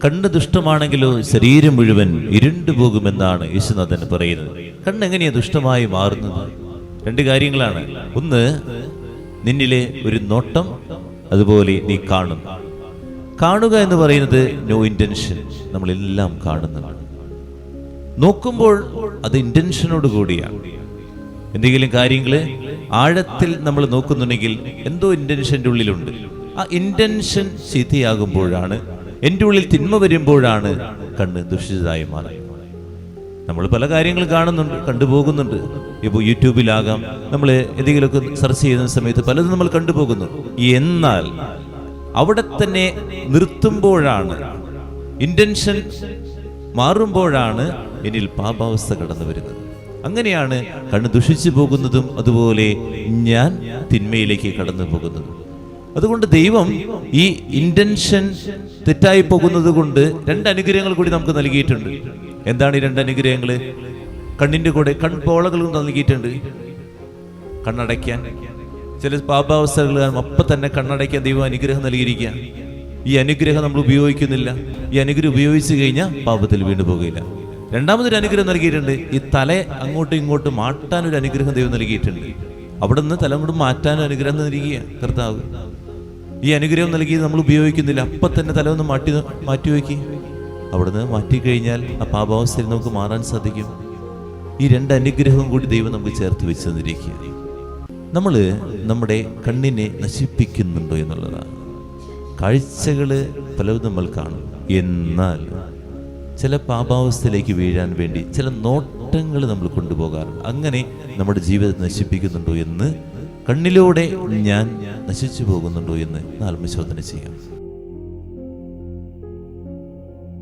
കണ്ണ് ദുഷ്ടമാണെങ്കിലോ ശരീരം മുഴുവൻ ഇരുണ്ടു പോകുമെന്നാണ് യേശുനാഥൻ പറയുന്നത്. കണ്ണ് എങ്ങനെയാ ദുഷ്ടമായി മാറുന്നത്? രണ്ട് കാര്യങ്ങളാണ്. ഒന്ന്, നിന്നിലെ ഒരു നോട്ടം, അതുപോലെ നീ കാണുന്നു. കാണുക എന്ന് പറയുന്നത് നോ ഇന്റൻഷൻ, നമ്മളെല്ലാം കാണുന്നതാണ്. നോക്കുമ്പോൾ അത് ഇന്റൻഷനോട് കൂടിയാണ്. എന്തെങ്കിലും കാര്യങ്ങൾ ആഴത്തിൽ നമ്മൾ നോക്കുന്നുണ്ടെങ്കിൽ എന്തോ ഇന്റൻഷൻ്റെ ഉള്ളിലുണ്ട്. ആ ഇന്റൻഷൻ ചീത്തയാകുമ്പോഴാണ്, എൻ്റെ ഉള്ളിൽ തിന്മ വരുമ്പോഴാണ് കണ്ണ് ദുഷിച്ചതായി മാറുന്നത്. നമ്മൾ പല കാര്യങ്ങൾ കാണുന്നുണ്ട്, കണ്ടുപോകുന്നുണ്ട്. ഇപ്പോൾ യൂട്യൂബിലാകാം, നമ്മൾ എന്തെങ്കിലുമൊക്കെ സെർച്ച് ചെയ്യുന്ന സമയത്ത് പലതും നമ്മൾ കണ്ടുപോകുന്നു. എന്നാൽ അവിടെ തന്നെ നിർത്തുമ്പോഴാണ്, ഇന്റൻഷൻ മാറുമ്പോഴാണ് എന്നിൽ പാപാവസ്ഥ കടന്നു വരുന്നത്. അങ്ങനെയാണ് കണ്ണ് ദുഷിച്ചു പോകുന്നതും അതുപോലെ ഞാൻ തിന്മയിലേക്ക് കടന്നു പോകുന്നതും. അതുകൊണ്ട് ദൈവം ഈ ഇന്റൻഷൻ തെറ്റായി പോകുന്നത് കൊണ്ട് രണ്ട് അനുഗ്രഹങ്ങൾ കൂടി നമുക്ക് നൽകിയിട്ടുണ്ട്. എന്താണ് ഈ രണ്ട് അനുഗ്രഹങ്ങൾ? കണ്ണിന്റെ കൂടെ കൺപോളകളും നൽകിയിട്ടുണ്ട്. കണ്ണടയ്ക്കാൻ, ചില പാപാവസ്ഥകൾ അപ്പം തന്നെ കണ്ണടയ്ക്കാൻ ദൈവം അനുഗ്രഹം നൽകിയിരിക്കുക. ഈ അനുഗ്രഹം നമ്മൾ ഉപയോഗിക്കുന്നില്ല. ഈ അനുഗ്രഹം ഉപയോഗിച്ചു കഴിഞ്ഞാൽ പാപത്തിൽ വീണ്ടു പോകുകയില്ല. രണ്ടാമതൊരു അനുഗ്രഹം നൽകിയിട്ടുണ്ട്. ഈ തല അങ്ങോട്ടും ഇങ്ങോട്ടും മാറ്റാനൊരു അനുഗ്രഹം ദൈവം നൽകിയിട്ടുണ്ട്. അവിടെ നിന്ന് തല കൊണ്ട് മാറ്റാനും അനുഗ്രഹം നൽകിയ കർത്താവ്. ഈ അനുഗ്രഹം നൽകിയത് നമ്മൾ ഉപയോഗിക്കുന്നില്ല. അപ്പം തന്നെ തല ഒന്ന് മാറ്റി വയ്ക്കുക. അവിടെ നിന്ന് മാറ്റിക്കഴിഞ്ഞാൽ ആ പാപാവസ്ഥയിൽ നമുക്ക് മാറാൻ സാധിക്കും. ഈ രണ്ട് അനുഗ്രഹവും കൂടി ദൈവം നമുക്ക് ചേർത്ത് വെച്ച് തന്നിരിക്കുക. നമ്മൾ നമ്മുടെ കണ്ണിനെ നശിപ്പിക്കുന്നുണ്ടോ എന്നുള്ളതാണ്. കാഴ്ചകൾ പലതും നമ്മൾ കാണും, എന്നാൽ ചില പാപാവസ്ഥയിലേക്ക് വീഴാൻ വേണ്ടി ചില നോട്ടങ്ങൾ നമ്മൾ കൊണ്ടുപോകാറുണ്ട്. അങ്ങനെ നമ്മുടെ ജീവിതത്തെ നശിപ്പിക്കുന്നുണ്ടോ എന്ന്, കണ്ണിലൂടെ ഞാൻ നശിച്ചു പോകുന്നുണ്ടോ എന്ന് ആത്മശോധന ചെയ്യാം.